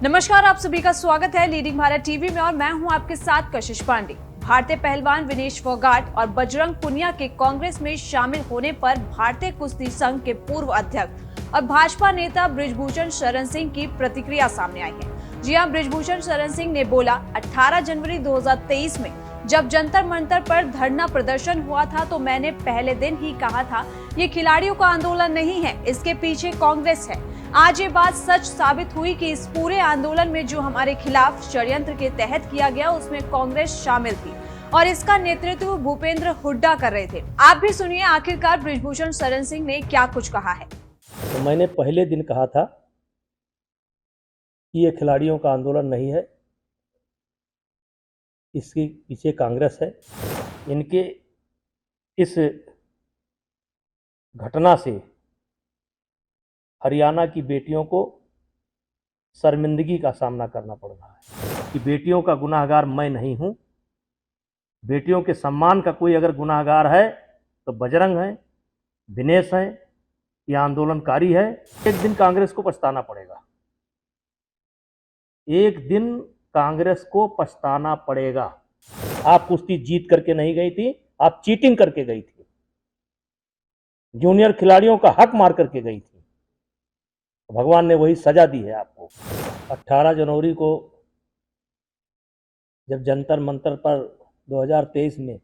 नमस्कार, आप सभी का स्वागत है लीडिंग भारत टीवी में और मैं हूं आपके साथ कशिश पांडे। भारतीय पहलवान विनेश फोगाट और बजरंग पुनिया के कांग्रेस में शामिल होने पर भारतीय कुश्ती संघ के पूर्व अध्यक्ष और भाजपा नेता बृजभूषण शरण सिंह की प्रतिक्रिया सामने आई है। जी हां, बृजभूषण शरण सिंह ने बोला, 18 जनवरी 2023 में जब जंतर मंतर पर धरना प्रदर्शन हुआ था तो मैंने पहले दिन ही कहा था, ये खिलाड़ियों का आंदोलन नहीं है, इसके पीछे कांग्रेस है। आज ये बात सच साबित हुई कि इस पूरे आंदोलन में जो हमारे खिलाफ षड्यंत्र के तहत किया गया उसमें कांग्रेस शामिल थी और इसका नेतृत्व भूपेंद्र हुड्डा कर रहे थे। आप भी सुनिए आखिरकार बृजभूषण शरण सिंह ने क्या कुछ कहा है। तो मैंने पहले दिन कहा था कि ये खिलाड़ियों का आंदोलन नहीं है, इसके पीछे कांग्रेस है। इनके इस घटना से हरियाणा की बेटियों को शर्मिंदगी का सामना करना पड़ रहा है कि बेटियों का गुनाहगार मैं नहीं हूं। बेटियों के सम्मान का कोई अगर गुनाहगार है तो बजरंग है, दिनेश है, ये आंदोलनकारी है। एक दिन कांग्रेस को पछताना पड़ेगा, एक दिन कांग्रेस को पछताना पड़ेगा। आप कुश्ती जीत करके नहीं गई थी, आप चीटिंग करके गई थी, जूनियर खिलाड़ियों का हक मार करके गई थी। भगवान ने वही सजा दी है आपको। 18 जनवरी को जब जंतर मंतर पर 2023 में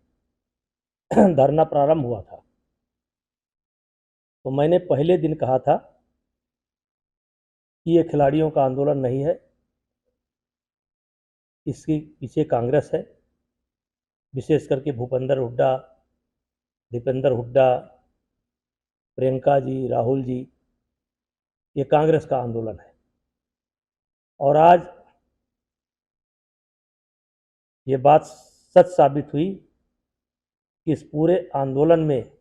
धरना प्रारंभ हुआ था तो मैंने पहले दिन कहा था कि ये खिलाड़ियों का आंदोलन नहीं है, इसके पीछे कांग्रेस है। विशेष करके भूपेंद्र हुड्डा, दीपेंद्र हुड्डा, प्रियंका जी, राहुल जी, ये कांग्रेस का आंदोलन है। और आज ये बात सच साबित हुई कि इस पूरे आंदोलन में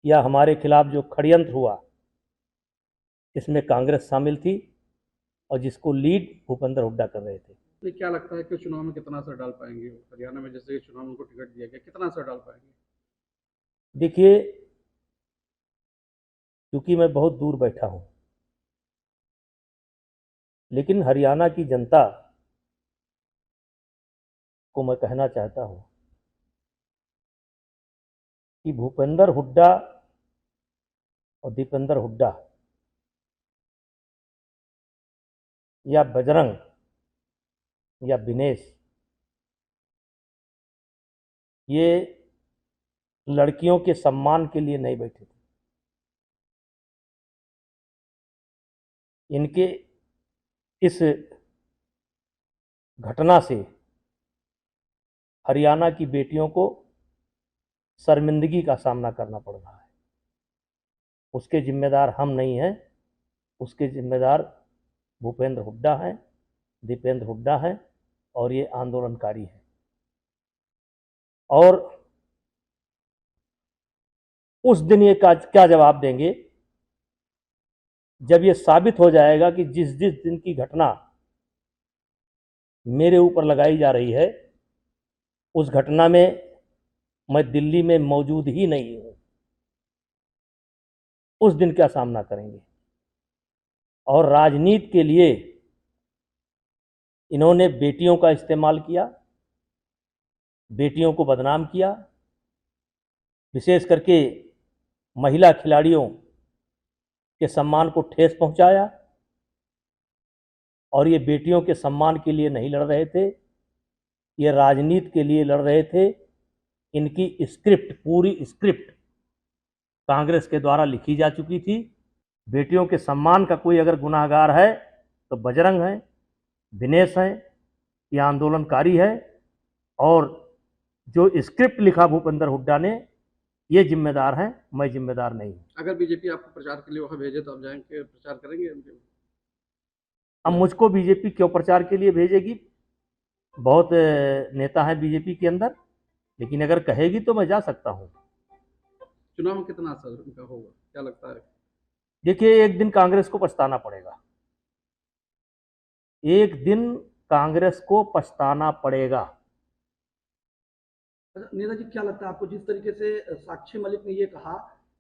या हमारे खिलाफ जो षड्यंत्र हुआ इसमें कांग्रेस शामिल थी और जिसको लीड भूपेंद्र हुड्डा कर रहे थे। तो क्या लगता है कि चुनाव में कितना असर डाल पाएंगे हरियाणा में, जैसे कि चुनाव में उनको टिकट दिया गया, कितना असर डाल पाएंगे? देखिए, क्योंकि मैं बहुत दूर बैठा हूं, लेकिन हरियाणा की जनता को मैं कहना चाहता हूं कि भूपेंद्र हुड्डा और दीपेंद्र हुड्डा या बजरंग या विनेश, ये लड़कियों के सम्मान के लिए नहीं बैठे थे। इनके इस घटना से हरियाणा की बेटियों को शर्मिंदगी का सामना करना पड़ रहा है। उसके जिम्मेदार हम नहीं हैं, उसके जिम्मेदार भूपेंद्र हुड्डा हैं, दीपेंद्र हुड्डा हैं और ये आंदोलनकारी हैं। और उस दिन ये क्या जवाब देंगे जब ये साबित हो जाएगा कि जिस जिस दिन की घटना मेरे ऊपर लगाई जा रही है उस घटना में मैं दिल्ली में मौजूद ही नहीं हूं। उस दिन क्या सामना करेंगे। और राजनीति के लिए इन्होंने बेटियों का इस्तेमाल किया, बेटियों को बदनाम किया, विशेष करके महिला खिलाड़ियों के सम्मान को ठेस पहुंचाया। और ये बेटियों के सम्मान के लिए नहीं लड़ रहे थे, ये राजनीति के लिए लड़ रहे थे। इनकी स्क्रिप्ट, पूरी स्क्रिप्ट कांग्रेस के द्वारा लिखी जा चुकी थी। बेटियों के सम्मान का कोई अगर गुनाहगार है तो बजरंग है, दिनेश है, ये आंदोलनकारी है। और जो स्क्रिप्ट लिखा भूपेंद्र हुड्डा ने, ये जिम्मेदार हैं, मैं जिम्मेदार नहीं हूं। अगर बीजेपी आपको प्रचार के लिए वहां भेजे तो आप जाएंगे, प्रचार करेंगे? अब मुझको बीजेपी क्यों प्रचार के लिए भेजेगी? बहुत नेता हैं बीजेपी के अंदर, लेकिन अगर कहेगी तो मैं जा सकता हूं। चुनाव में कितना असर उनका होगा, क्या लगता है? देखिए, एक दिन कांग्रेस को पछताना पड़ेगा, एक दिन कांग्रेस को पछताना पड़ेगा। नेता जी, क्या लगता है आपको, जिस तरीके से साक्षी मलिक ने ये कहा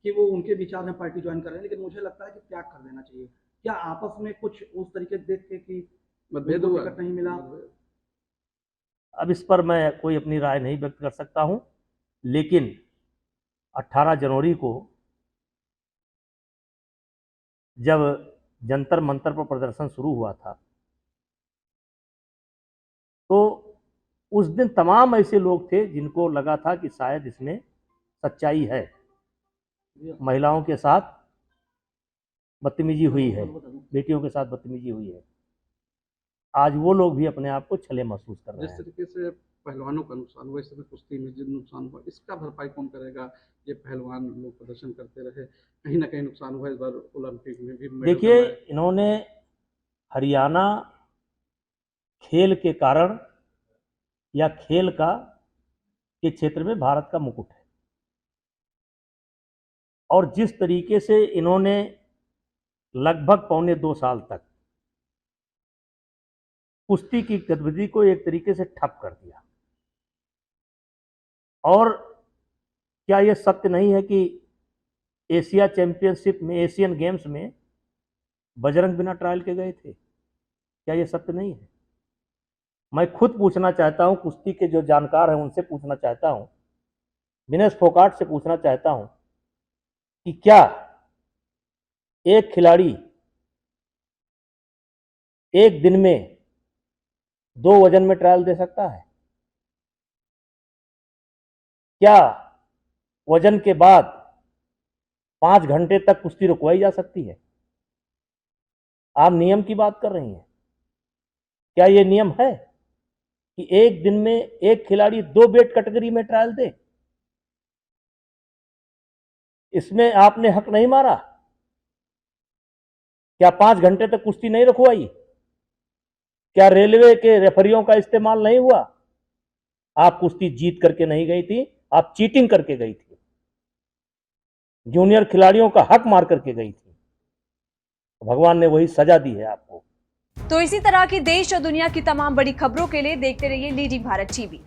कि वो उनके विचार में पार्टी ज्वाइन कर रहे हैं, लेकिन मुझे लगता है कि त्याग कर देना चाहिए, क्या आपस में कुछ उस तरीके से देख के कि मतभेद उनको हुआ टिकट नहीं मिला? अब इस पर मैं कोई अपनी राय नहीं व्यक्त कर सकता हूं, लेकिन 18 जनवरी को जब जंतर मंतर पर प्रदर्शन शुरू हुआ था, तो उस दिन तमाम ऐसे लोग थे जिनको लगा था कि शायद इसमें सच्चाई है, महिलाओं के साथ बदतमीजी हुई है, बेटियों के साथ बदतमीजी हुई है। आज वो लोग भी अपने आप को छले महसूस कर रहे जिस हैं। तरीके से पहलवानों का नुकसान हुआ, इस समय कुश्ती में जो नुकसान हुआ, इसका भरपाई कौन करेगा? ये पहलवान लोग प्रदर्शन करते रहे, कहीं ना कहीं नुकसान हुआ। इस बार ओलंपिक में भी मेडल देखिए, कमाए। इन्होंने हरियाणा खेल के कारण या खेल का के क्षेत्र में भारत का मुकुट है, और जिस तरीके से इन्होंने लगभग 1.25 साल तक कुश्ती की गतिविधि को एक तरीके से ठप कर दिया, और क्या यह सत्य नहीं है कि एशिया चैंपियनशिप में, एशियन गेम्स में बजरंग बिना ट्रायल के गए थे? क्या यह सत्य नहीं है? मैं खुद पूछना चाहता हूं, कुश्ती के जो जानकार हैं उनसे पूछना चाहता हूं, विनेश फोगाट से पूछना चाहता हूं कि क्या एक खिलाड़ी एक दिन में 2 वजन में ट्रायल दे सकता है? क्या वजन के बाद 5 घंटे तक कुश्ती रुकवाई जा सकती है? आप नियम की बात कर रही हैं। क्या यह नियम है कि एक दिन में एक खिलाड़ी 2 वेट कैटेगरी में ट्रायल दे? इसमें आपने हक नहीं मारा? क्या 5 घंटे तक कुश्ती नहीं रखवाई? क्या रेलवे के रेफरियों का इस्तेमाल नहीं हुआ? आप कुश्ती जीत करके नहीं गई थी, आप चीटिंग करके गई थी, जूनियर खिलाड़ियों का हक मार करके गई थी। भगवान ने वही सजा दी है आपको। तो इसी तरह की देश और दुनिया की तमाम बड़ी खबरों के लिए देखते रहिए लीडिंग भारत टीवी।